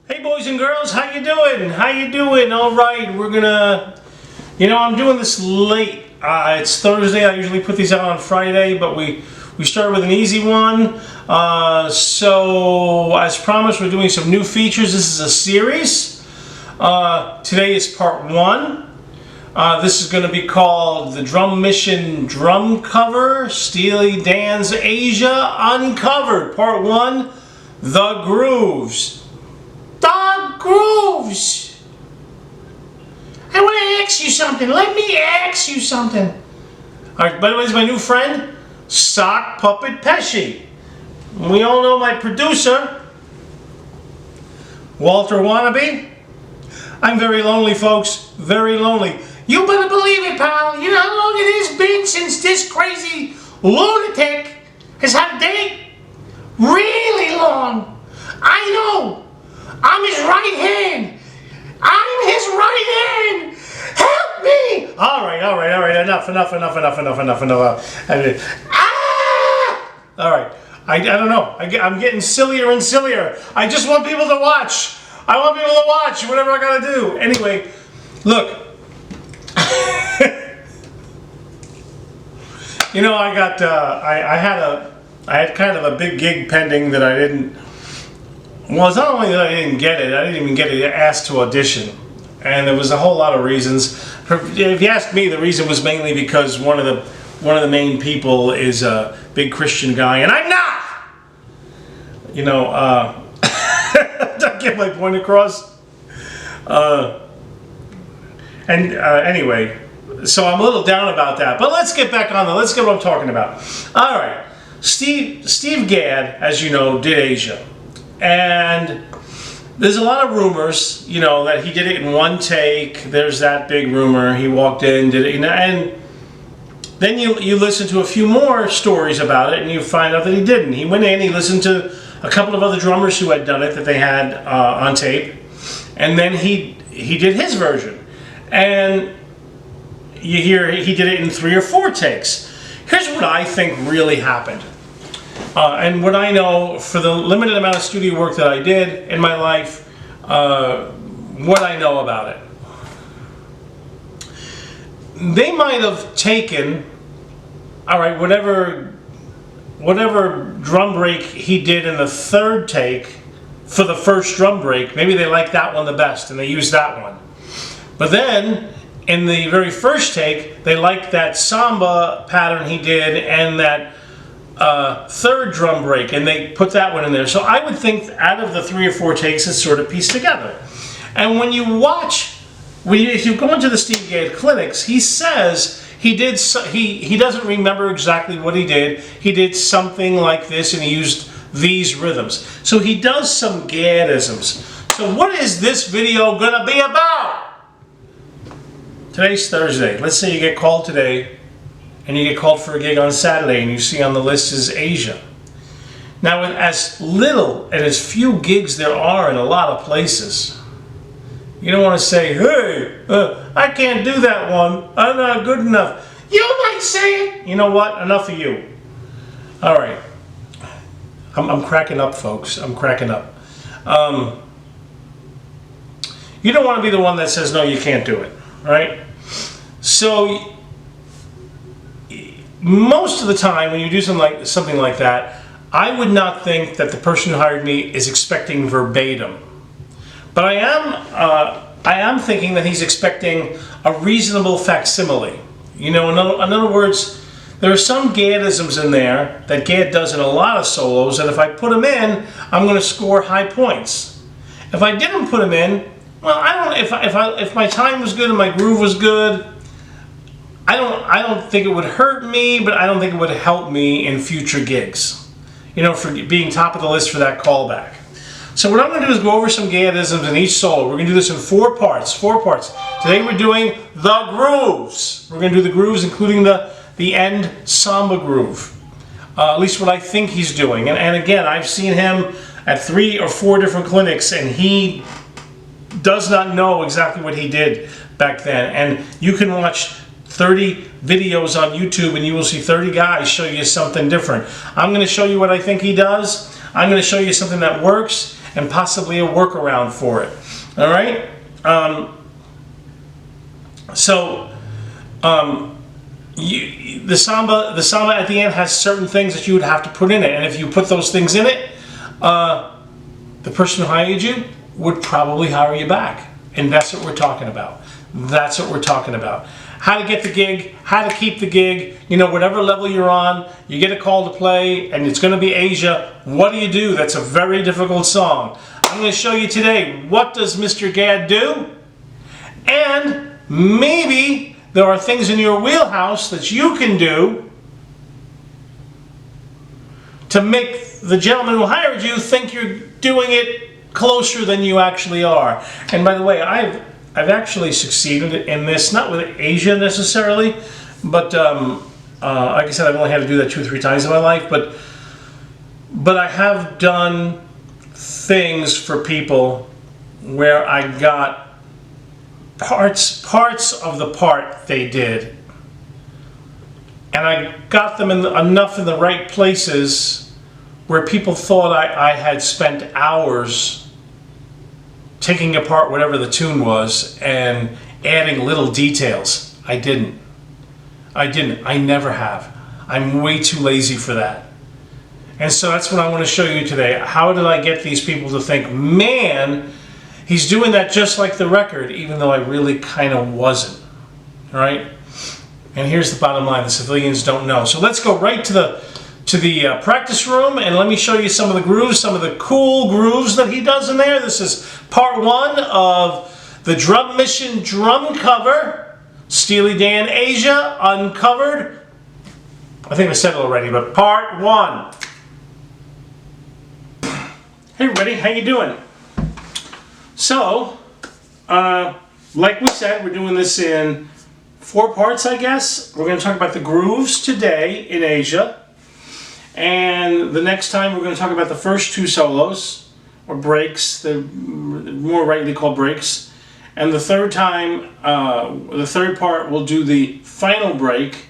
Hey boys and girls, how you doing? How you doing? All right, we're gonna, I'm doing this late. It's Thursday. I usually put these out on Friday, but we started with an easy one. So as promised, we're doing some new features. This is a series. Today is part one. This is going to be called the Drummission Drumcover, Steely Dan's Asia Uncovered. Part one, The Grooves. The Grooves! I want to ask you something. Let me ask you something. Alright, by the way, this is my new friend, Sock Puppet Pesci. We all know my producer, Walter Wannabe. I'm very lonely, folks. Very lonely. You better believe it, pal. You know how long it has been since this crazy lunatic has had a date? Really long. I know. I'm his right hand. I'm his right hand. Help me. All right. Enough. All right. I don't know. I'm getting sillier and sillier. I just want people to watch. I want people to watch whatever I gotta do. Anyway, look. I got. I had kind of a big gig pending that I didn't. Well, it's not only that I didn't get it. I didn't even get asked to audition, and there was a whole lot of reasons. If you ask me, the reason was mainly because one of the main people is a big Christian guy, and I'm not. Did I get my point across? Anyway, so I'm a little down about that. But let's get back on. Let's get what I'm talking about. All right, Steve Gadd, as you know, did Asia. And there's a lot of rumors, that he did it in one take. There's that big rumor. He walked in, did it, and then you listen to a few more stories about it, and you find out that he didn't. He went in, he listened to a couple of other drummers who had done it that they had on tape, and then he did his version. And you hear he did it in 3 or 4 takes. Here's what I think really happened. And what I know, for the limited amount of studio work that I did in my life, what I know about it. They might have taken, all right, whatever drum break he did in the 3rd take for the first drum break, maybe they liked that one the best and they used that one. But then, in the very first take, they liked that samba pattern he did and that 3rd drum break, and they put that one in there. So I would think out of the 3 or 4 takes, it's sort of pieced together. And when you watch, if you go into the Steve Gadd clinics, he says he doesn't remember exactly what he did. He did something like this, and he used these rhythms. So he does some Gaddisms. So what is this video gonna be about? Today's Thursday. Let's say you get called today and you get called for a gig on Saturday and you see on the list is Asia. Now, with as little and as few gigs there are in a lot of places, you don't want to say, hey, I can't do that one. I'm not good enough. You might say it. You know what? Enough of you. All right. I'm cracking up, folks. I'm cracking up. You don't want to be the one that says, no, you can't do it. Right? So most of the time when you do something like that, I would not think that the person who hired me is expecting verbatim. But I am thinking that he's expecting a reasonable facsimile. In other words, there are some Gaddisms in there that Gadd does in a lot of solos, and if I put them in, I'm going to score high points. If I didn't put them in, well, I don't. If my time was good and my groove was good, I don't think it would hurt me, but I don't think it would help me in future gigs. For being top of the list for that callback. So what I'm going to do is go over some Gaddisms in each solo. We're going to do this in 4 parts. 4 parts. Today we're doing the grooves. We're going to do the grooves, including the end samba groove. At least what I think he's doing. And again, I've seen him at 3 or 4 different clinics, and he does not know exactly what he did back then. And you can watch 30 videos on YouTube and you will see 30 guys show you something different. I'm going to show you what I think he does. I'm going to show you something that works, and possibly a workaround for it. All right. The samba at the end has certain things that you would have to put in it, and if you put those things in it, the person who hired you would probably hire you back, and that's what we're talking about. That's what we're talking about. How to get the gig, how to keep the gig, you know, whatever level you're on, you get a call to play, and it's going to be Asia. What do? That's a very difficult song. I'm going to show you today, what does Mr. Gadd do? And maybe there are things in your wheelhouse that you can do to make the gentleman who hired you think you're doing it closer than you actually are. And by the way, I've actually succeeded in this, not with Asia necessarily, but like I said, I've only had to do that 2 or 3 times in my life, but I have done things for people where I got parts of the part they did, and I got them enough in the right places where people thought I had spent hours taking apart whatever the tune was and adding little details. I didn't. I never have. I'm way too lazy for that. And so that's what I want to show you today. How did I get these people to think, man, he's doing that just like the record, even though I really kind of wasn't. All right? And here's the bottom line. The civilians don't know. So let's go right to the practice room, and let me show you some of the grooves, some of the cool grooves that he does in there. This is part 1 of the Drummission drum cover, Steely Dan Asia Uncovered. I think I said it already, but part 1. Hey everybody, how you doing? So, like we said, we're doing this in 4 parts, I guess. We're going to talk about the grooves today in Asia. And the next time we're going to talk about the first 2 solos, or breaks, they're more rightly called breaks. And the third time, the third part, we'll do the final break.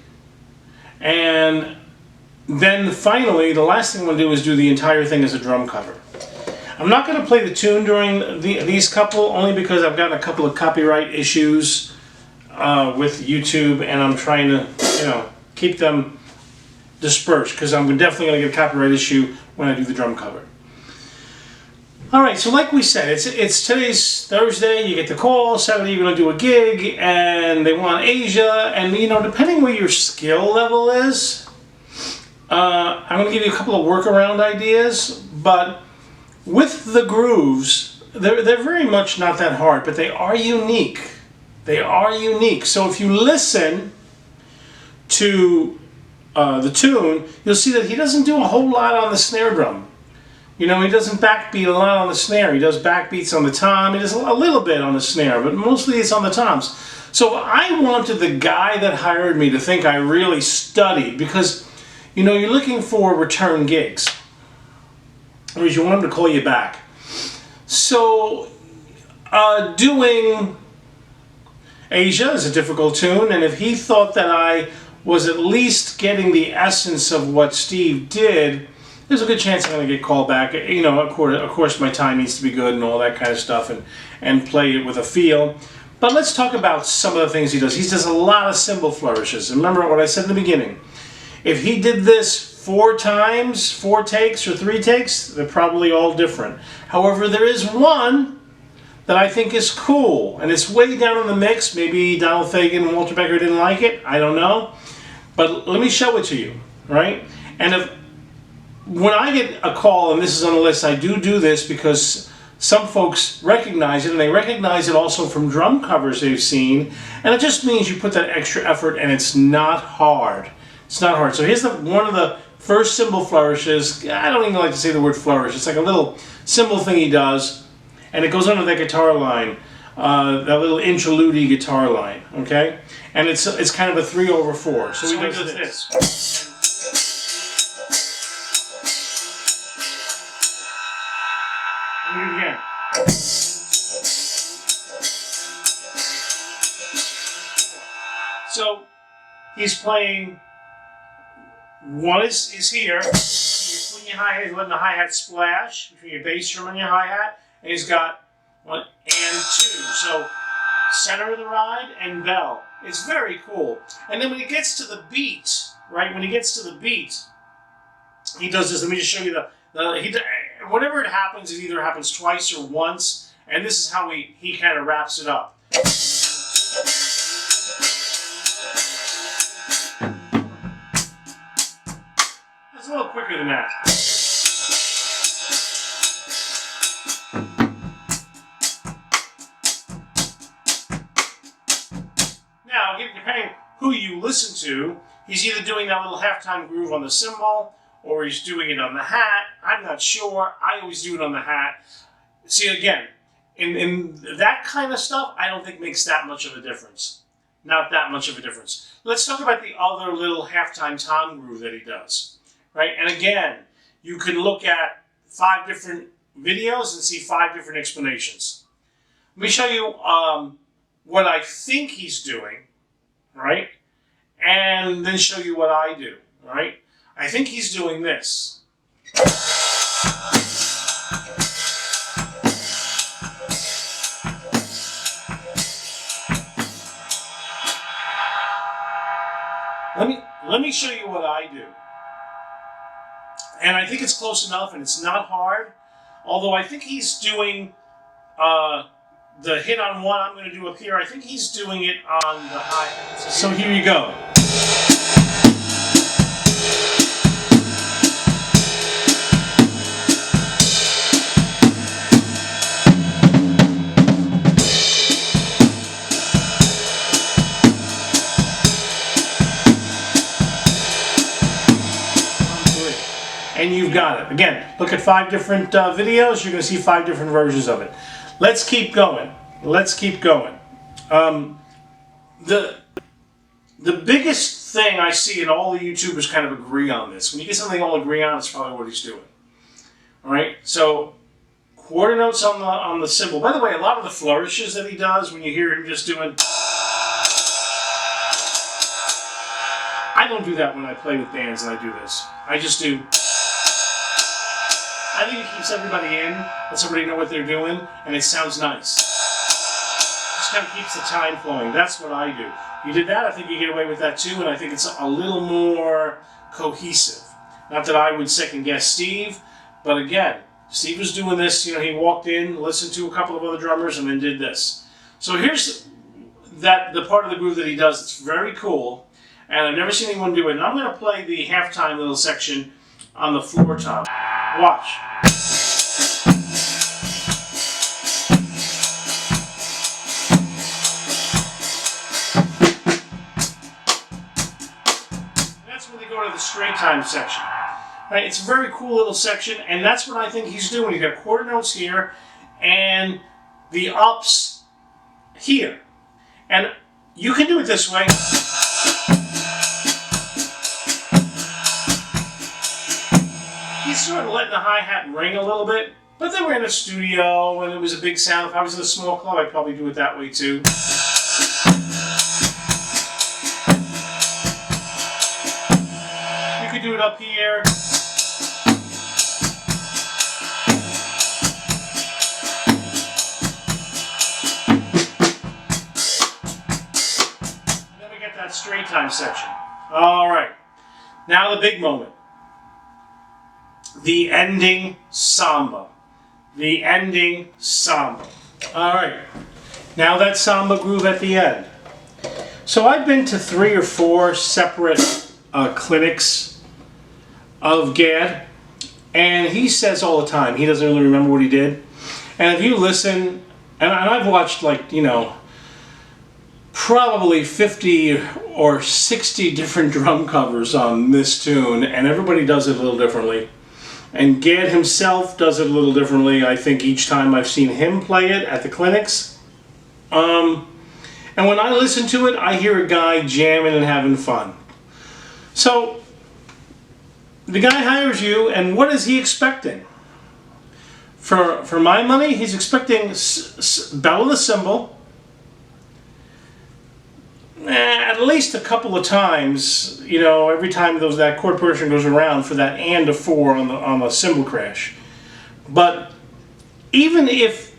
And then finally, the last thing we'll do is do the entire thing as a drum cover. I'm not going to play the tune during these couple, only because I've got a couple of copyright issues with YouTube, and I'm trying to, you know, keep them dispersed, because I'm definitely going to get a copyright issue when I do the drum cover. Alright, so like we said, it's today's Thursday, you get the call, Saturday you're going to do a gig, and they want Asia, and you know, depending where your skill level is, I'm going to give you a couple of workaround ideas, but with the grooves, they're very much not that hard, but they are unique. They are unique. So if you listen to the tune, you'll see that he doesn't do a whole lot on the snare drum. You know, he doesn't backbeat a lot on the snare. He does backbeats on the tom. He does a little bit on the snare, but mostly it's on the toms. So I wanted the guy that hired me to think I really studied, because, you know, you're looking for return gigs. Or you want him to call you back. So, doing Asia is a difficult tune, and if he thought that I was at least getting the essence of what Steve did, there's a good chance I'm going to get called back. You know, of course my time needs to be good and all that kind of stuff, and play it with a feel. But let's talk about some of the things he does. He does a lot of cymbal flourishes. Remember what I said in the beginning. If he did this 4 times, 4 takes or 3 takes, they're probably all different. However, there is one that I think is cool, and it's way down in the mix. Maybe Donald Fagen and Walter Becker didn't like it, I don't know. But let me show it to you, right? And when I get a call, and this is on the list, I do this because some folks recognize it, and they recognize it also from drum covers they've seen, and it just means you put that extra effort, and it's not hard. It's not hard. So here's one of the first cymbal flourishes. I don't even like to say the word flourish. It's like a little cymbal thing he does, and it goes under that guitar line, that little interlude guitar line, okay? And it's kind of a 3/4. So he does this. Do it again. So he's playing. One is here. in your hi-hat, he's letting the hi-hat splash between your bass drum and your hi-hat, and he's got 1 and 2. So center of the ride and bell. It's very cool. And then when he gets to the beat, right? When he gets to the beat, he does this. Let me just show you whenever it happens, it either happens twice or once, and this is how he kind of wraps it up. It's a little quicker than that. Now, depending who you listen to, he's either doing that little halftime groove on the cymbal, or he's doing it on the hat. I'm not sure. I always do it on the hat. See, again, in that kind of stuff, I don't think makes that much of a difference. Not that much of a difference. Let's talk about the other little halftime tom groove that he does. Right? And again, you can look at 5 different videos and see 5 different explanations. Let me show you what I think he's doing, right? And then show you what I do, right? I think he's doing this. Let me show you what I do. And I think it's close enough, and it's not hard. Although I think he's doing the hit on 1 I'm going to do up here. I think he's doing it on the hi-hat. So here you go. And you've got it. Again, look at 5 different videos. You're going to see 5 different versions of it. Let's keep going. Let's keep going. The biggest thing I see, and all the YouTubers kind of agree on this, when you get something they all agree on, it's probably what he's doing. All right? So, quarter notes on the cymbal. By the way, a lot of the flourishes that he does, when you hear him just doing... I don't do that when I play with bands and I do this. I just do... I think it keeps everybody in, lets everybody know what they're doing, and it sounds nice. Just kind of keeps the time flowing. That's what I do. You did that, I think you get away with that too, and I think it's a little more cohesive. Not that I would second guess Steve, but again, Steve was doing this, you know, he walked in, listened to a couple of other drummers, and then did this. So here's the part of the groove that he does that's very cool, and I've never seen anyone do it. And I'm going to play the halftime little section on the floor tom. Watch. That's when they go to the straight time section. Right? It's a very cool little section, and that's what I think he's doing. He's got quarter notes here, and the ups here. And you can do it this way. He's sort of letting the hi-hat ring a little bit, but then we're in a studio and it was a big sound. If I was in a small club, I'd probably do it that way too. You could do it up here. And then we get that straight time section. All right, now the big moment. The ending samba. The ending samba. All right. Now that samba groove at the end. So I've been to 3 or 4 separate clinics of Gad, and he says all the time he doesn't really remember what he did. And if you listen, and I've watched, like, you know, probably 50 or 60 different drum covers on this tune, and everybody does it a little differently. And Gad himself does it a little differently, I think, each time I've seen him play it at the clinics. And when I listen to it, I hear a guy jamming and having fun. So, the guy hires you, and what is he expecting? For my money, he's expecting bell of the cymbal, at least a couple of times, you know, every time that chord progression goes around for that and a 4 on the cymbal crash. But even if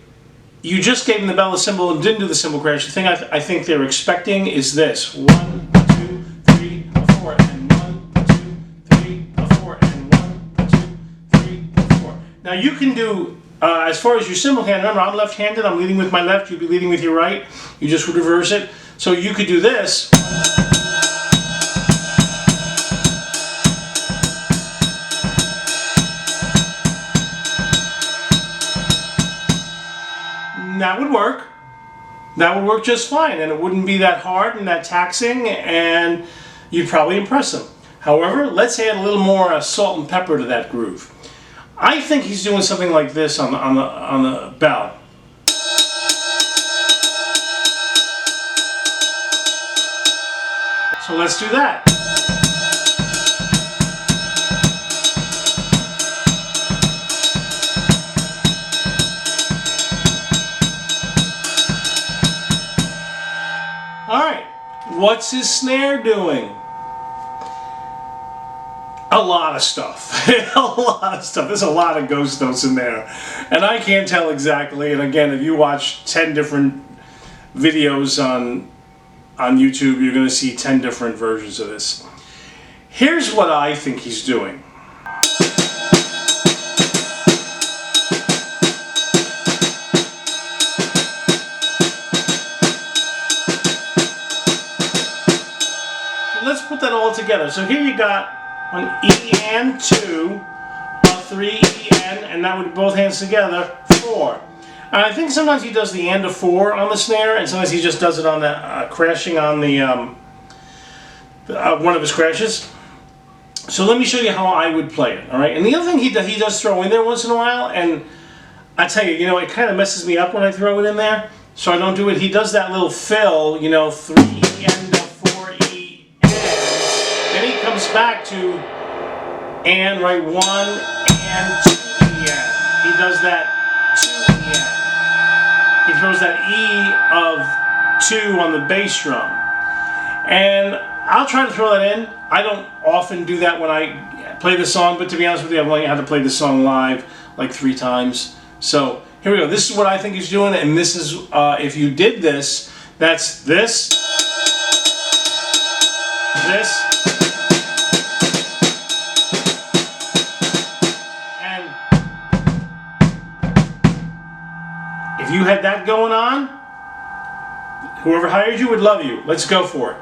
you just gave them the bell, the cymbal, and didn't do the cymbal crash, the thing I think they're expecting is this: 1, 2, 3, 4, and 1, 2, 3, 4, and 1, 2, 3, 4. Now you can do, as far as your cymbal hand, remember I'm left-handed, I'm leading with my left, you'd be leading with your right, you just would reverse it. So you could do this. That would work. That would work just fine, and it wouldn't be that hard and that taxing, and you'd probably impress them. However, let's add a little more salt and pepper to that groove. I think he's doing something like this on the bell. So let's do that. Alright, what's his snare doing? A lot of stuff. A lot of stuff. There's a lot of ghost notes in there. And I can't tell exactly. And again, if you watch 10 different videos on YouTube, you're going to see 10 different versions of this. Here's what I think he's doing. So let's put that all together. So here you got an E and 2, a 3 E and that would both hands together, 4. And I think sometimes he does the and a 4 on the snare, and sometimes he just does it on the crashing on the one of his crashes. So let me show you how I would play it. All right. And the other thing he does throw in there once in a while, and I tell you, you know, it kind of messes me up when I throw it in there, so I don't do it. He does that little fill, you know, 3 E and a 4 E and. Then he comes back to and, right, 1 and 2 E and. He does that. He throws that E of 2 on the bass drum. And I'll try to throw that in. I don't often do that when I play the song, but to be honest with you, I've only had to play the song live like 3 times. So here we go. This is what I think he's doing, and this is, if you did this, that's this, this, if you had that going on, whoever hired you would love you. Let's go for it.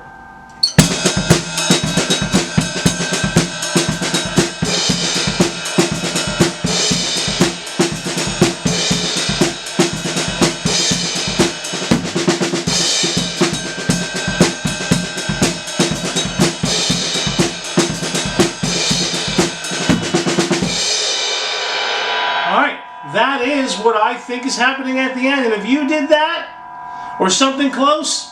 That is what I think is happening at the end. And if you did that, or something close,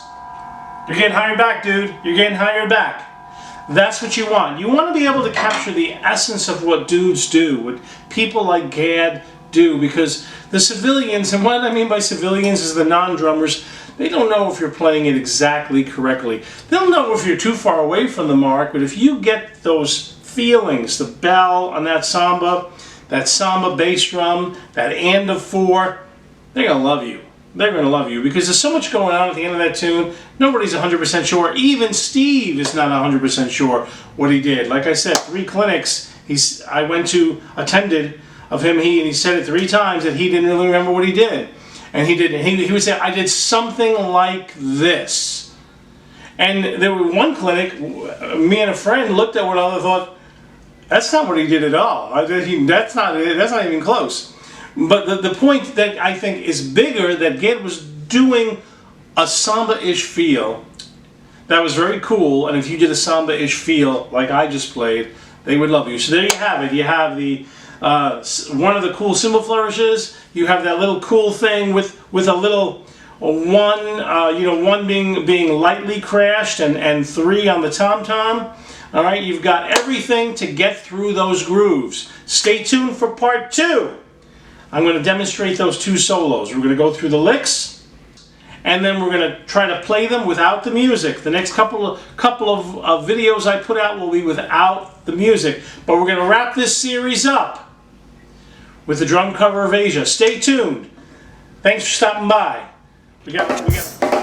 you're getting hired back, dude. You're getting hired back. That's what you want. You want to be able to capture the essence of what dudes do, what people like Gad do, because the civilians, and what I mean by civilians is the non-drummers, they don't know if you're playing it exactly correctly. They'll know if you're too far away from the mark, but if you get those feelings, the bell on that samba bass drum, that and of 4, they're going to love you. They're going to love you because there's so much going on at the end of that tune. Nobody's 100% sure. Even Steve is not 100% sure what he did. Like I said, 3 clinics I went to, attended of him, and he said it 3 times that he didn't really remember what he did. And he would say, I did something like this. And there was one clinic, me and a friend looked at one another and thought, that's not what he did at all. That's not even close. But the point that I think is bigger, that Gad was doing a samba-ish feel that was very cool, and if you did a samba-ish feel like I just played, they would love you. So there you have it. You have the one of the cool cymbal flourishes. You have that little cool thing with a little one being lightly crashed and 3 on the tom-tom. All right, you've got everything to get through those grooves. Stay tuned for part 2. I'm going to demonstrate those 2 solos. We're going to go through the licks, and then we're going to try to play them without the music. The next couple of videos I put out will be without the music. But we're going to wrap this series up with the drum cover of Asia. Stay tuned. Thanks for stopping by. We got